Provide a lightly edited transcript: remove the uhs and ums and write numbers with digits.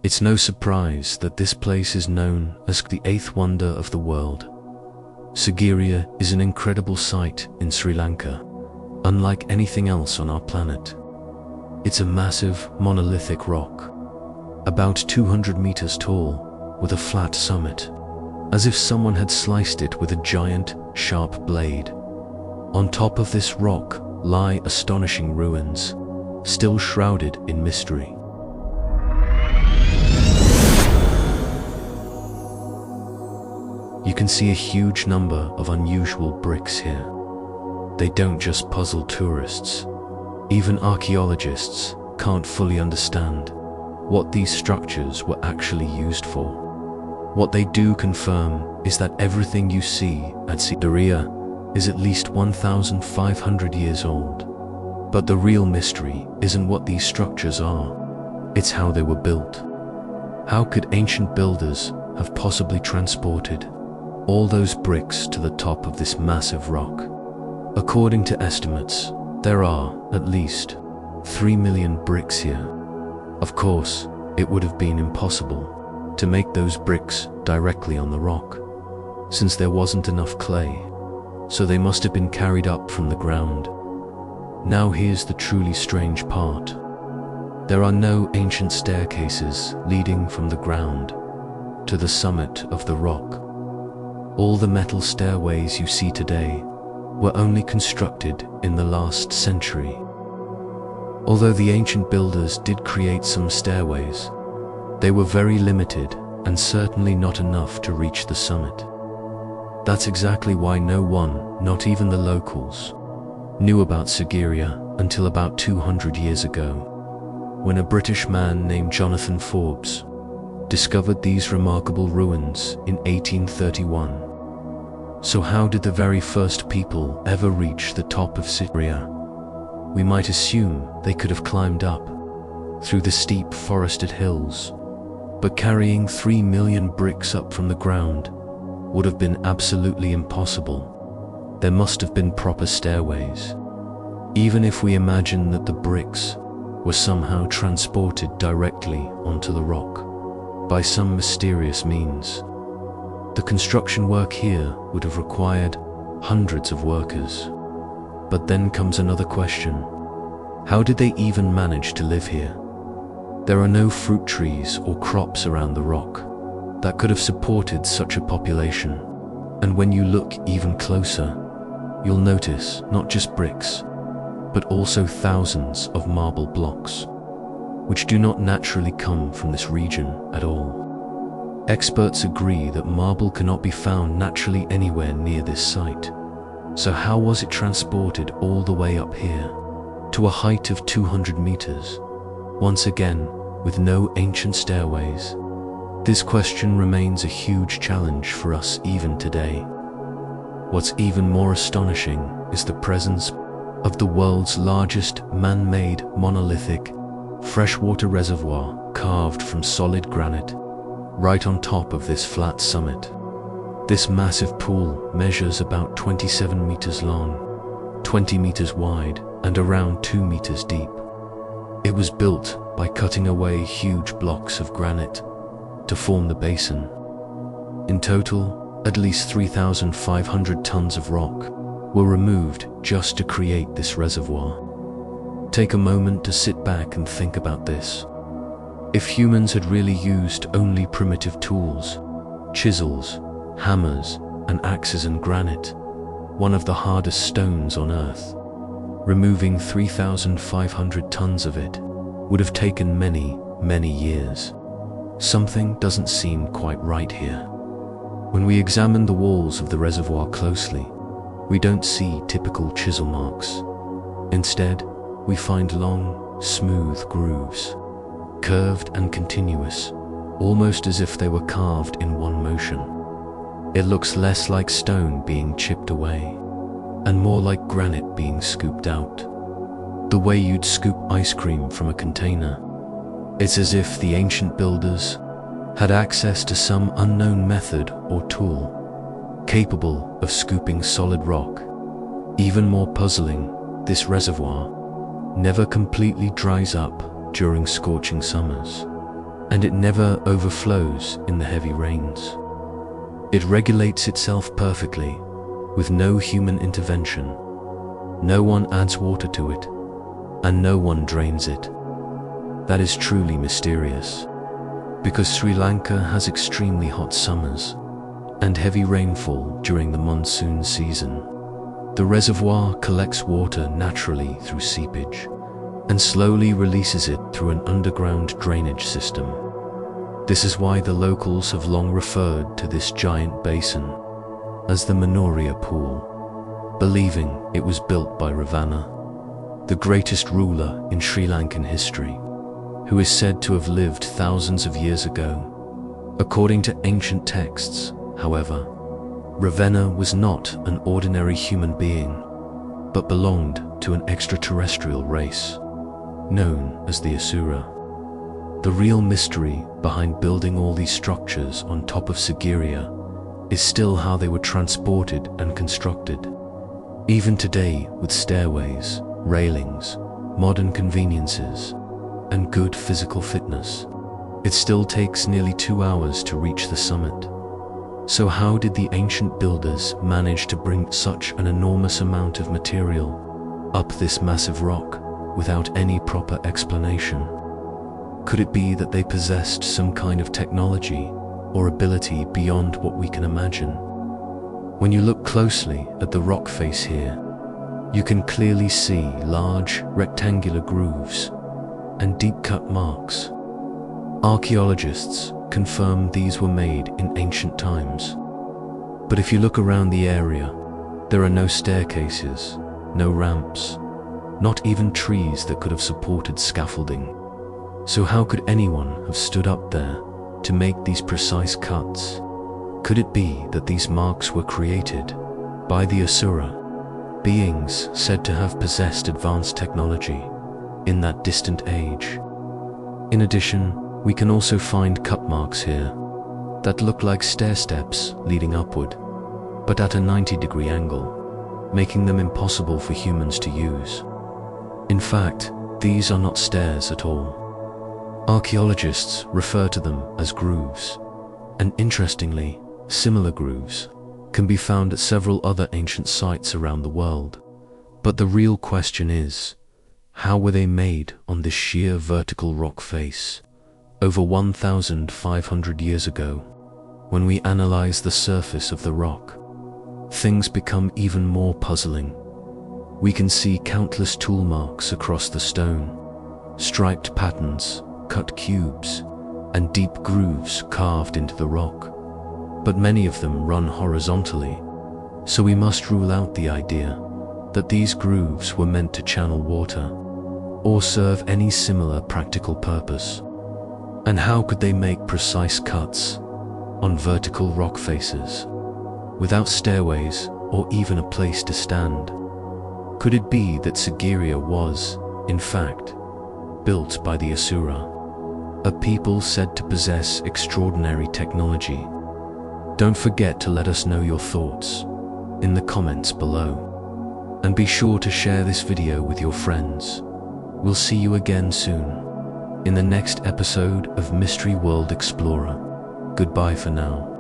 It's no surprise that this place is known as the eighth wonder of the world. Sigiriya is an incredible sight in Sri Lanka, unlike anything else on our planet. It's a massive, monolithic rock, about 200 meters tall, with a flat summit, as if someone had sliced it with a giant, sharp blade. On top of this rock lie astonishing ruins, still shrouded in mystery. You can see a huge number of unusual bricks here. They don't just puzzle tourists. Even archaeologists can't fully understand what these structures were actually used for. What they do confirm is that everything you see at Sigiriya is at least 1,500 years old. But the real mystery isn't what these structures are, it's how they were built. How could ancient builders have possibly transported all those bricks to the top of this massive rock? According to estimates, there are at least 3 million bricks here. Of course, it would have been impossible to make those bricks directly on the rock, since there wasn't enough clay, so they must have been carried up from the ground. Now here's the truly strange part. There are no ancient staircases leading from the ground to the summit of the rock. All the metal stairways you see today were only constructed in the last century. Although the ancient builders did create some stairways, they were very limited and certainly not enough to reach the summit. That's exactly why no one, not even the locals, knew about Sigiriya until about 200 years ago, when a British man named Jonathan Forbes discovered these remarkable ruins in 1831. So how did the very first people ever reach the top of Sigiriya? We might assume they could have climbed up through the steep forested hills, but carrying 3 million bricks up from the ground would have been absolutely impossible. There must have been proper stairways. Even if we imagine that the bricks were somehow transported directly onto the rock by some mysterious means, the construction work here would have required hundreds of workers. But then comes another question. How did they even manage to live here? There are no fruit trees or crops around the rock that could have supported such a population. And when you look even closer, you'll notice not just bricks, but also thousands of marble blocks, which do not naturally come from this region at all. Experts agree that marble cannot be found naturally anywhere near this site. So how was it transported all the way up here, to a height of 200 meters? Once again, with no ancient stairways. This question remains a huge challenge for us even today. What's even more astonishing is the presence of the world's largest man-made monolithic freshwater reservoir carved from solid granite, right on top of this flat summit. This massive pool measures about 27 meters long, 20 meters wide, and around 2 meters deep. It was built by cutting away huge blocks of granite to form the basin. In total, at least 3,500 tons of rock were removed just to create this reservoir. Take a moment to sit back and think about this. If humans had really used only primitive tools, chisels, hammers, and axes and granite, one of the hardest stones on Earth, removing 3,500 tons of it would have taken many, many years. Something doesn't seem quite right here. When we examine the walls of the reservoir closely, we don't see typical chisel marks. Instead, we find long, smooth grooves, curved and continuous, almost as if they were carved in one motion. It looks less like stone being chipped away, and more like granite being scooped out. The way you'd scoop ice cream from a container. It's as if the ancient builders had access to some unknown method or tool, capable of scooping solid rock. Even more puzzling, this reservoir never completely dries up during scorching summers. and it never overflows in the heavy rains. It regulates itself perfectly, with no human intervention. No one adds water to it, and no one drains it. That is truly mysterious, because Sri Lanka has extremely hot summers and heavy rainfall during the monsoon season. The reservoir collects water naturally through seepage and slowly releases it through an underground drainage system. This is why the locals have long referred to this giant basin as the Manoria Pool, believing it was built by Ravana, the greatest ruler in Sri Lankan history, who is said to have lived thousands of years ago. According to ancient texts, however, Ravana was not an ordinary human being, but belonged to an extraterrestrial race, known as the Asura. The real mystery behind building all these structures on top of Sigiriya is still how they were transported and constructed. Even today, with stairways, railings, modern conveniences, and good physical fitness, it still takes nearly 2 hours to reach the summit. So how did the ancient builders manage to bring such an enormous amount of material up this massive rock without any proper explanation? Could it be that they possessed some kind of technology or ability beyond what we can imagine? When you look closely at the rock face here, you can clearly see large rectangular grooves and deep-cut marks. Archaeologists confirm these were made in ancient times. But if you look around the area, there are no staircases, no ramps, not even trees that could have supported scaffolding. So how could anyone have stood up there to make these precise cuts? Could it be that these marks were created by the Asura, beings said to have possessed advanced technology in that distant age? In addition, we can also find cut marks here that look like stair steps leading upward, but at a 90-degree angle, making them impossible for humans to use. In fact, these are not stairs at all. Archaeologists refer to them as grooves, and interestingly, similar grooves can be found at several other ancient sites around the world. But the real question is, how were they made on this sheer vertical rock face over 1,500 years ago? When we analyze the surface of the rock, things become even more puzzling. We can see countless tool marks across the stone, striped patterns, cut cubes, and deep grooves carved into the rock. But many of them run horizontally, so we must rule out the idea that these grooves were meant to channel water or serve any similar practical purpose. And how could they make precise cuts on vertical rock faces without stairways or even a place to stand? Could it be that Sigiriya was, in fact, built by the Asura, a people said to possess extraordinary technology? Don't forget to let us know your thoughts in the comments below. And be sure to share this video with your friends. We'll see you again soon in the next episode of Mystery World Explorer. Goodbye for now.